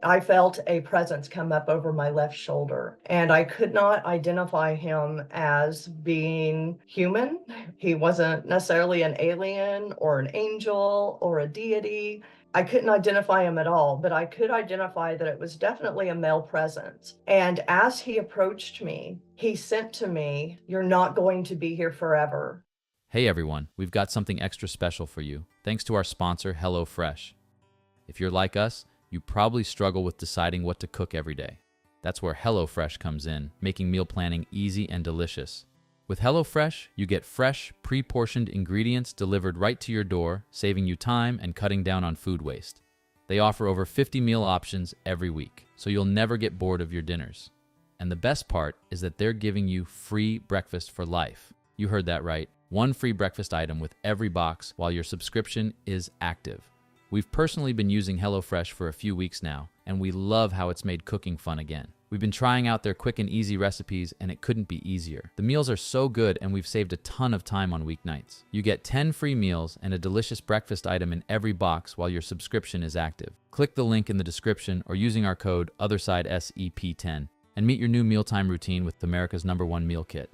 I felt a presence come up over my left shoulder, and I could not identify him as being human. He wasn't necessarily an alien or an angel or a deity. I couldn't identify him at all, but I could identify that it was definitely a male presence. And as he approached me, he sent to me, "You're not going to be here forever." Hey everyone, we've got something extra special for you, thanks to our sponsor, HelloFresh. If you're like us, you probably struggle with deciding what to cook every day. That's where HelloFresh comes in, making meal planning easy and delicious. With HelloFresh, you get fresh, pre-portioned ingredients delivered right to your door, saving you time and cutting down on food waste. They offer over 50 meal options every week, so you'll never get bored of your dinners. And the best part is that they're giving you free breakfast for life. You heard that right. One free breakfast item with every box while your subscription is active. We've personally been using HelloFresh for a few weeks now, and we love how it's made cooking fun again. We've been trying out their quick and easy recipes, and it couldn't be easier. The meals are so good, and we've saved a ton of time on weeknights. You get 10 free meals and a delicious breakfast item in every box while your subscription is active. Click the link in the description or using our code OthersideSEP10 and meet your new mealtime routine with America's #1 meal kit.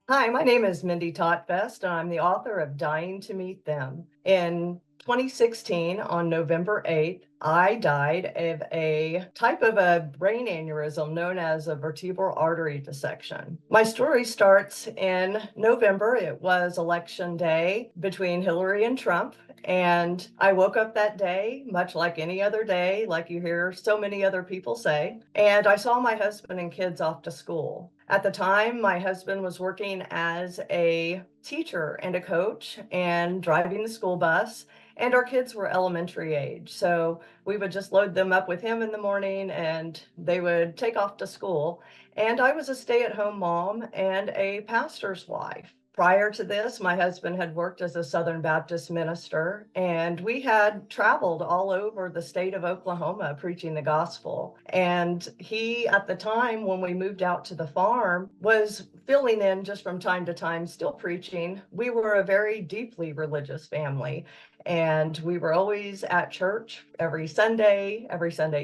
Hi, my name is Mindy Tautfest, and I'm the author of Dying to Meet Them. In 2016, on November 8th, I died of a type of a brain aneurysm known as a vertebral artery dissection. My story starts in November. It was election day between Hillary and Trump. And I woke up that day, much like any other day, like you hear so many other people say, and I saw my husband and kids off to school. At the time, my husband was working as a teacher and a coach and driving the school bus, and our kids were elementary age. So we would just load them up with him in the morning and they would take off to school. And I was a stay-at-home mom and a pastor's wife. Prior to this, my husband had worked as a Southern Baptist minister, and we had traveled all over the state of Oklahoma preaching the gospel. And he, at the time when we moved out to the farm, was filling in just from time to time, still preaching. We were a very deeply religious family, and we were always at church every Sunday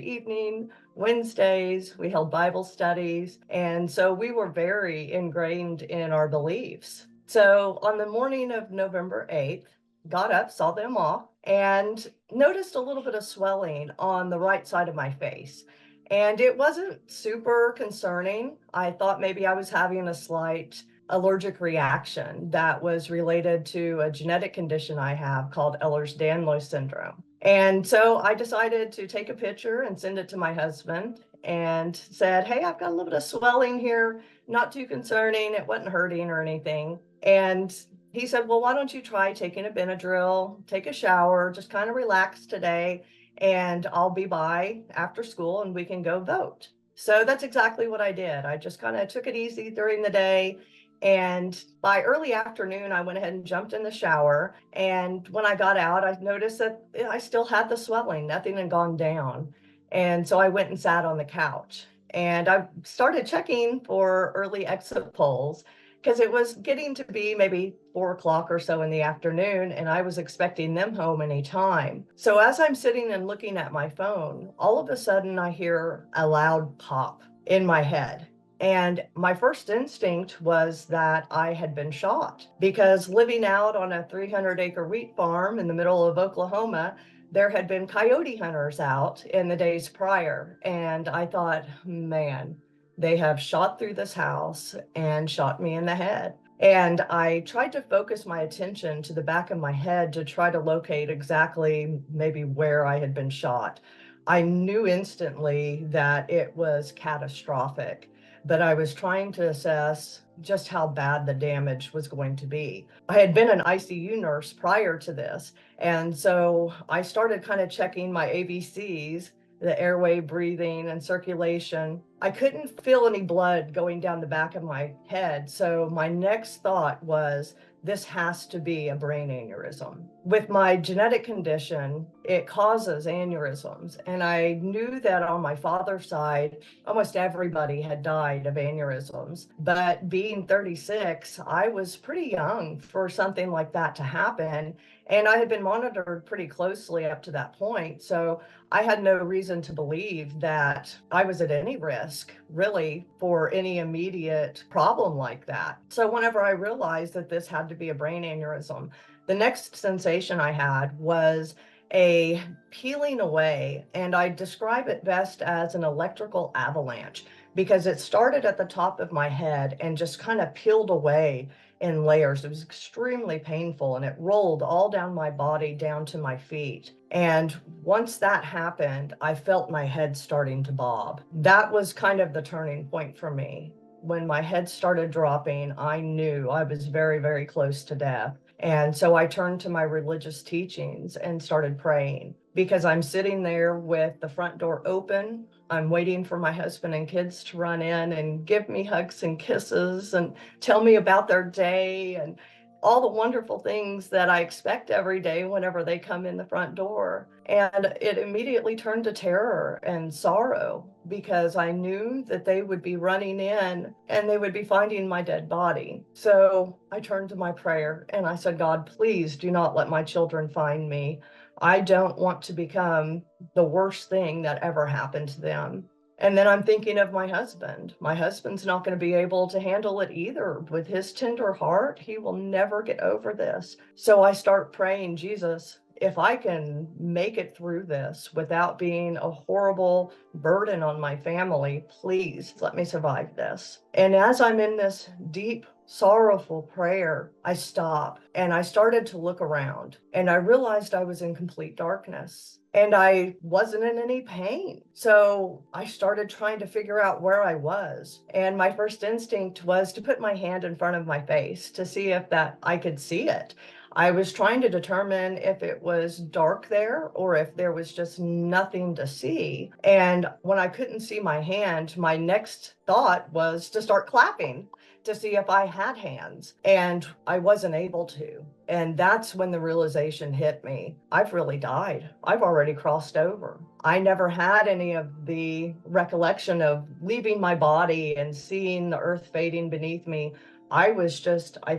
evening. Wednesdays, we held Bible studies. And so we were very ingrained in our beliefs. So on the morning of November 8th, got up, saw them off, and noticed a little bit of swelling on the right side of my face. And it wasn't super concerning. I thought maybe I was having a slight allergic reaction that was related to a genetic condition I have called Ehlers-Danlos syndrome. And so I decided to take a picture and send it to my husband and said, "Hey, I've got a little bit of swelling here, not too concerning. It wasn't hurting or anything." And he said, "Well, why don't you try taking a Benadryl, take a shower, just kind of relax today, and I'll be by after school and we can go vote." So that's exactly what I did. I just kind of took it easy during the day. And by early afternoon, I went ahead and jumped in the shower. And when I got out, I noticed that I still had the swelling, nothing had gone down. And so I went and sat on the couch. And I started checking for early exit polls because it was getting to be maybe 4 o'clock or so in the afternoon, and I was expecting them home anytime. So as I'm sitting and looking at my phone, all of a sudden I hear a loud pop in my head. And my first instinct was that I had been shot, because living out on a 300-acre wheat farm in the middle of Oklahoma, there had been coyote hunters out in the days prior. And I thought, man, they have shot through this house and shot me in the head. And I tried to focus my attention to the back of my head to try to locate exactly maybe where I had been shot. I knew instantly that it was catastrophic, but I was trying to assess just how bad the damage was going to be. I had been an ICU nurse prior to this, and so I started kind of checking my ABCs, the airway, breathing, and circulation. I couldn't feel any blood going down the back of my head, so my next thought was, this has to be a brain aneurysm. With my genetic condition, it causes aneurysms. And I knew that on my father's side, almost everybody had died of aneurysms. But being 36, I was pretty young for something like that to happen. And I had been monitored pretty closely up to that point. So I had no reason to believe that I was at any risk, really, for any immediate problem like that. So whenever I realized that this had to be a brain aneurysm, the next sensation I had was a peeling away, and I describe it best as an electrical avalanche because it started at the top of my head and just kind of peeled away in layers. It was extremely painful, and it rolled all down my body down to my feet. And once that happened, I felt my head starting to bob. That was kind of the turning point for me. When my head started dropping, I knew I was very, very close to death. And so I turned to my religious teachings and started praying because I'm sitting there with the front door open. I'm waiting for my husband and kids to run in and give me hugs and kisses and tell me about their day and all the wonderful things that I expect every day whenever they come in the front door. And it immediately turned to terror and sorrow because I knew that they would be running in and they would be finding my dead body. So I turned to my prayer and I said, God, please do not let my children find me. I don't want to become the worst thing that ever happened to them. And then I'm thinking of my husband. My husband's not going to be able to handle it either. With his tender heart, he will never get over this. So I start praying, Jesus, if I can make it through this without being a horrible burden on my family, please let me survive this. And as I'm in this deep, sorrowful prayer, I stop and I started to look around and I realized I was in complete darkness and I wasn't in any pain. So I started trying to figure out where I was. And my first instinct was to put my hand in front of my face to see if that I could see it. I was trying to determine if it was dark there or if there was just nothing to see. And when I couldn't see my hand, my next thought was to start clapping to see if I had hands. And I wasn't able to. And that's when the realization hit me. I've really died. I've already crossed over. I never had any of the recollection of leaving my body and seeing the earth fading beneath me. I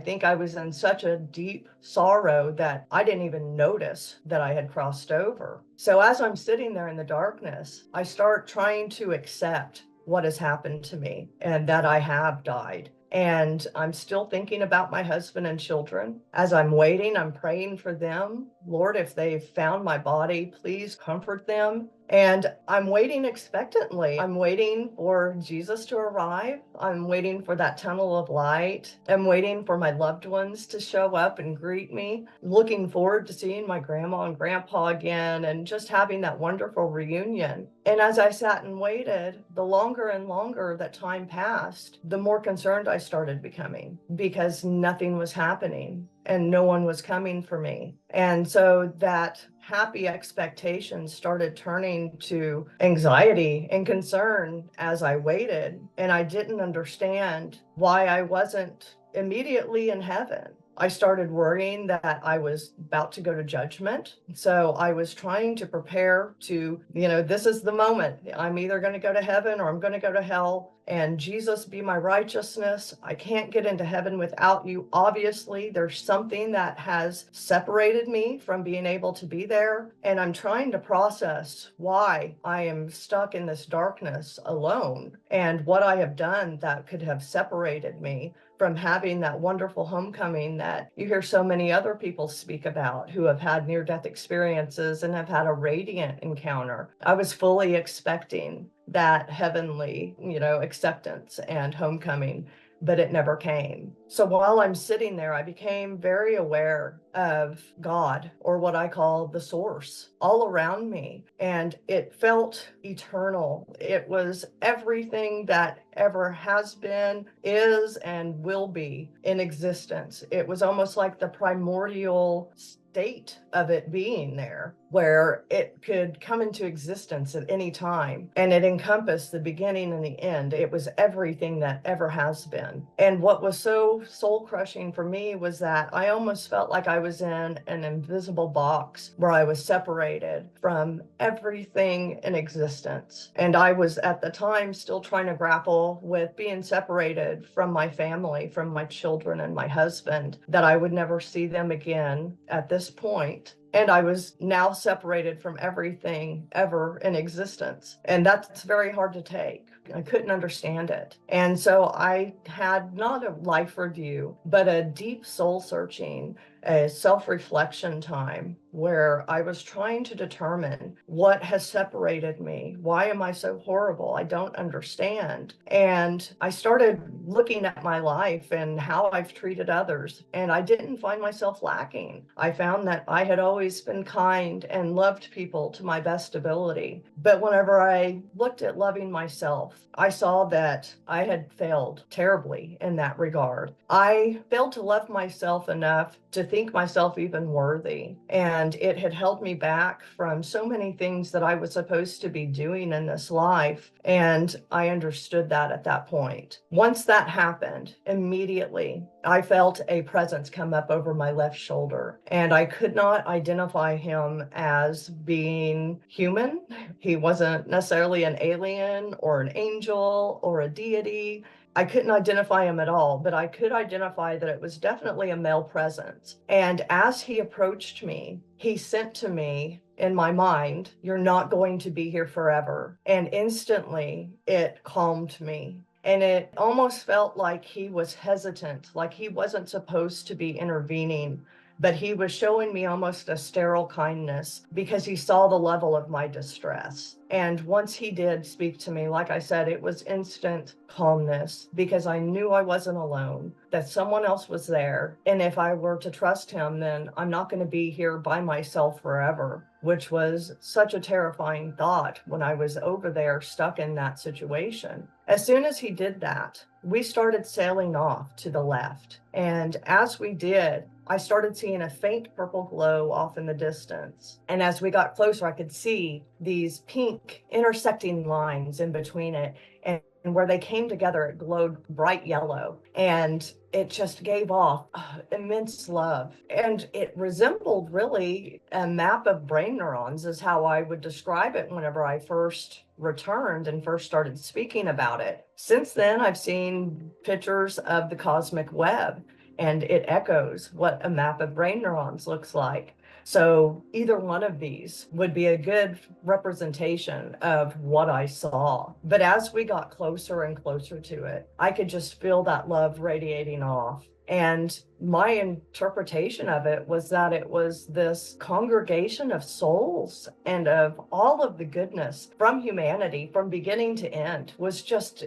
think I was in such a deep sorrow that I didn't even notice that I had crossed over. So as I'm sitting there in the darkness, I start trying to accept what has happened to me and that I have died. And I'm still thinking about my husband and children. As I'm waiting, I'm praying for them. Lord, if they've found my body, please comfort them. And I'm waiting expectantly. I'm waiting for Jesus to arrive. I'm waiting for that tunnel of light. I'm waiting for my loved ones to show up and greet me. Looking forward to seeing my grandma and grandpa again and just having that wonderful reunion. And as I sat and waited, the longer and longer that time passed, the more concerned I started becoming because nothing was happening and no one was coming for me. And so that happy expectation started turning to anxiety and concern as I waited. And I didn't understand why I wasn't immediately in heaven. I started worrying that I was about to go to judgment. So I was trying to prepare to, this is the moment. I'm either going to go to heaven or I'm going to go to hell. And Jesus be my righteousness. I can't get into heaven without you. Obviously, there's something that has separated me from being able to be there. And I'm trying to process why I am stuck in this darkness alone and what I have done that could have separated me from having that wonderful homecoming that you hear so many other people speak about who have had near-death experiences and have had a radiant encounter. I was fully expecting that heavenly, acceptance and homecoming, but it never came. So while I'm sitting there, I became very aware of God, or what I call the source, all around me. And it felt eternal. It was everything that ever has been, is, and will be in existence. It was almost like the primordial state of it being there, where it could come into existence at any time. And it encompassed the beginning and the end. It was everything that ever has been. And what was so soul crushing for me was that I almost felt like I was in an invisible box where I was separated from everything in existence. And I was at the time still trying to grapple with being separated from my family, from my children and my husband, that I would never see them again at this point. And I was now separated from everything ever in existence. And that's very hard to take. I couldn't understand it. And so I had not a life review, but a deep soul searching, a self-reflection time where I was trying to determine what has separated me. Why am I so horrible? I don't understand. And I started looking at my life and how I've treated others, and I didn't find myself lacking. I found that I had always been kind and loved people to my best ability. But whenever I looked at loving myself, I saw that I had failed terribly in that regard. I failed to love myself enough to think myself even worthy. And it had held me back from so many things that I was supposed to be doing in this life. And I understood that at that point. Once that happened, immediately I felt a presence come up over my left shoulder, and I could not identify him as being human. He wasn't necessarily an alien or an angel or a deity. I couldn't identify him at all, but I could identify that it was definitely a male presence. And as he approached me, he sent to me in my mind, "You're not going to be here forever." And instantly it calmed me. And it almost felt like he was hesitant, like he wasn't supposed to be intervening, but he was showing me almost a sterile kindness because he saw the level of my distress. And once he did speak to me, like I said, it was instant calmness because I knew I wasn't alone, that someone else was there. And if I were to trust him, then I'm not going to be here by myself forever, which was such a terrifying thought when I was over there stuck in that situation. As soon as he did that, we started sailing off to the left. And as we did, I started seeing a faint purple glow off in the distance. And as we got closer, I could see these pink intersecting lines in between it. And where they came together, it glowed bright yellow. And it just gave off immense love. And it resembled really a map of brain neurons, is how I would describe it whenever I first returned and first started speaking about it. Since then, I've seen pictures of the cosmic web, and it echoes what a map of brain neurons looks like. So either one of these would be a good representation of what I saw. But as we got closer and closer to it, I could just feel that love radiating off. And my interpretation of it was that it was this congregation of souls and of all of the goodness from humanity, from beginning to end, was just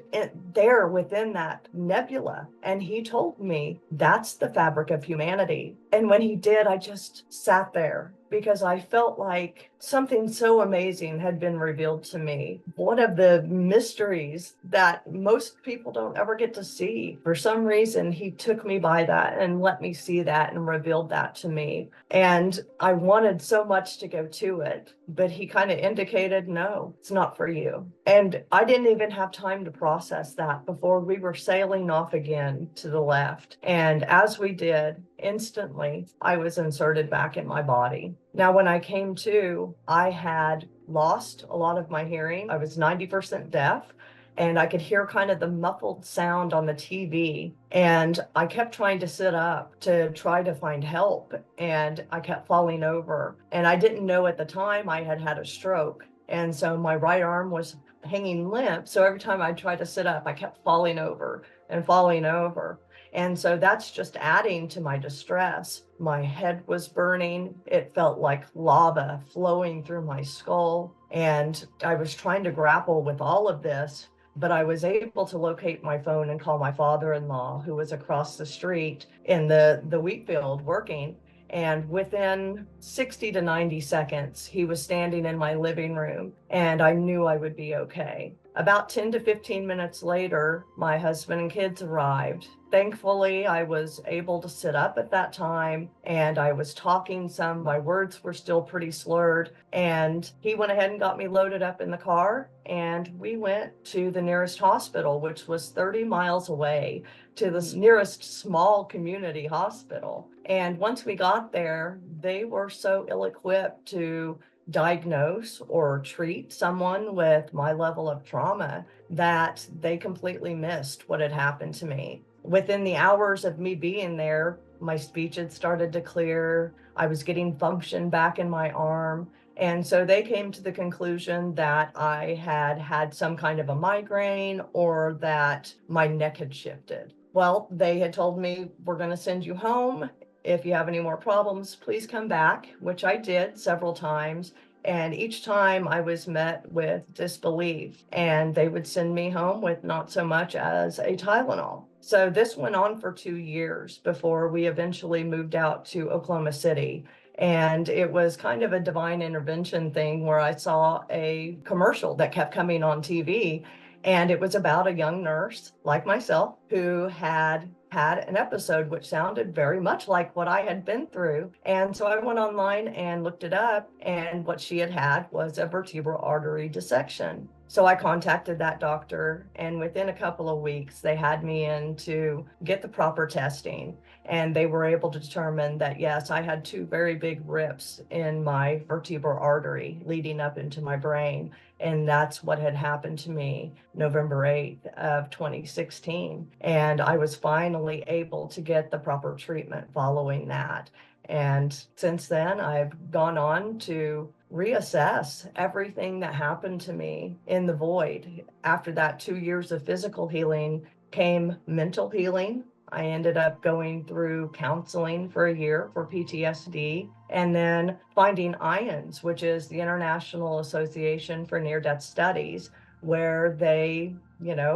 there within that nebula. And he told me that's the fabric of humanity. And when he did, I just sat there because I felt like something so amazing had been revealed to me. One of the mysteries that most people don't ever get to see. For some reason, he took me by that and let me see that and revealed that to me. And I wanted so much to go to it, but he kind of indicated, no, it's not for you. And I didn't even have time to process that before we were sailing off again to the left. And as we did, instantly, I was inserted back in my body. Now, when I came to, I had lost a lot of my hearing. I was 90% deaf, and I could hear kind of the muffled sound on the TV. And I kept trying to sit up to try to find help, and I kept falling over. And I didn't know at the time I had had a stroke. And so my right arm was hanging limp. So every time I tried to sit up, I kept falling over and falling over. And so that's just adding to my distress. My head was burning. It felt like lava flowing through my skull. And I was trying to grapple with all of this, but I was able to locate my phone and call my father-in-law, who was across the street in the wheat field working. And within 60 to 90 seconds, he was standing in my living room, and I knew I would be okay. About 10 to 15 minutes later, my husband and kids arrived. Thankfully, I was able to sit up at that time, and I was talking some. My words were still pretty slurred, and he went ahead and got me loaded up in the car, and we went to the nearest hospital, which was 30 miles away, to this nearest small community hospital. And once we got there, they were so ill-equipped to diagnose or treat someone with my level of trauma that they completely missed what had happened to me. Within the hours of me being there, my speech had started to clear. I was getting function back in my arm. And so they came to the conclusion that I had had some kind of a migraine or that my neck had shifted. Well, they had told me, we're going to send you home. If you have any more problems, please come back, which I did several times. And each time I was met with disbelief, and they would send me home with not so much as a Tylenol. So this went on for 2 years before we eventually moved out to Oklahoma City. And it was kind of a divine intervention thing where I saw a commercial that kept coming on TV. And it was about a young nurse like myself who had an episode which sounded very much like what I had been through. And so I went online and looked it up, and what she had was a vertebral artery dissection. So I contacted that doctor, and within a couple of weeks, they had me in to get the proper testing. And they were able to determine that, yes, I had 2 very big rips in my vertebral artery leading up into my brain. And that's what had happened to me November 8th of 2016. And I was finally able to get the proper treatment following that. And since then, I've gone on to reassess everything that happened to me in the void. After that 2 years of physical healing came mental healing. I ended up going through counseling for a year for PTSD, and then finding IONS, which is the International Association for Near-Death Studies, where they,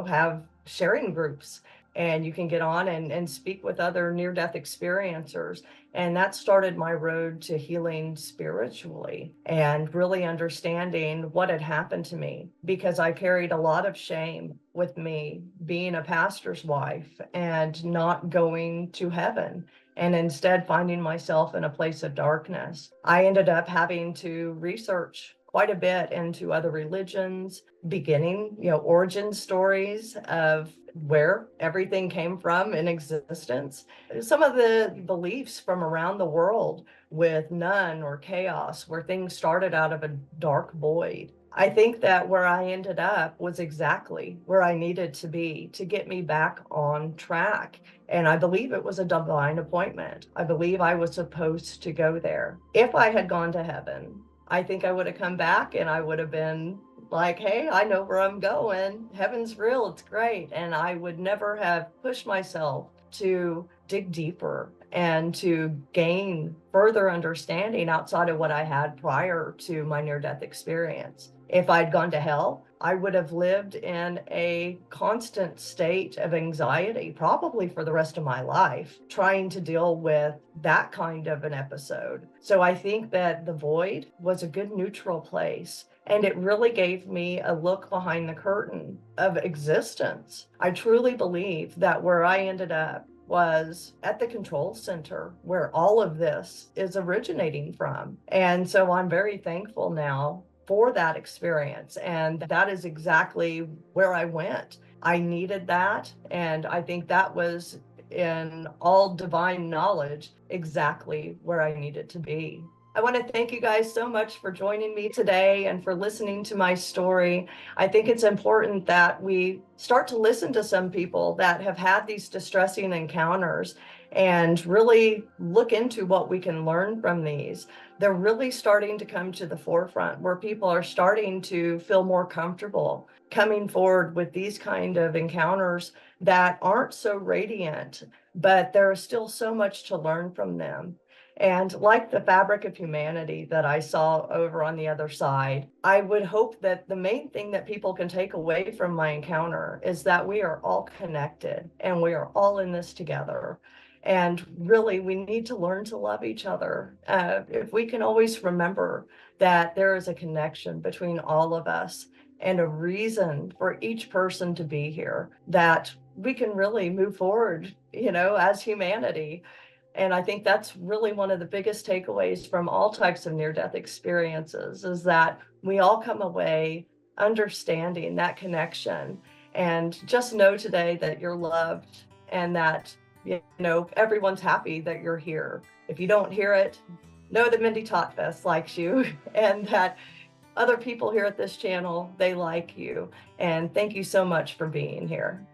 have sharing groups, and you can get on and speak with other near-death experiencers. And that started my road to healing spiritually and really understanding what had happened to me, because I carried a lot of shame with me being a pastor's wife and not going to heaven, and instead finding myself in a place of darkness. I ended up having to research quite a bit into other religions, beginning, origin stories of where everything came from in existence. Some of the beliefs from around the world with none or chaos, where things started out of a dark void. I think that where I ended up was exactly where I needed to be to get me back on track. And I believe it was a divine appointment. I believe I was supposed to go there. If I had gone to heaven, I think I would have come back and I would have been like, hey, I know where I'm going. Heaven's real. It's great. And I would never have pushed myself to dig deeper and to gain further understanding outside of what I had prior to my near-death experience. If I'd gone to hell, I would have lived in a constant state of anxiety, probably for the rest of my life, trying to deal with that kind of an episode. So I think that the void was a good neutral place. And it really gave me a look behind the curtain of existence. I truly believe that where I ended up was at the control center where all of this is originating from. And so I'm very thankful now for that experience. And that is exactly where I went. I needed that. And I think that was, in all divine knowledge, exactly where I needed to be. I want to thank you guys so much for joining me today and for listening to my story. I think it's important that we start to listen to some people that have had these distressing encounters and really look into what we can learn from these. They're really starting to come to the forefront, where people are starting to feel more comfortable coming forward with these kind of encounters that aren't so radiant, but there is still so much to learn from them. And like the fabric of humanity that I saw over on the other side, I would hope that the main thing that people can take away from my encounter is that we are all connected and we are all in this together. And really, we need to learn to love each other. If we can always remember that there is a connection between all of us and a reason for each person to be here, that we can really move forward, as humanity. And I think that's really one of the biggest takeaways from all types of near-death experiences, is that we all come away understanding that connection. And just know today that you're loved and that you know, everyone's happy that you're here. If you don't hear it, know that Mindy Tautfest likes you and that other people here at this channel, they like you. And thank you so much for being here.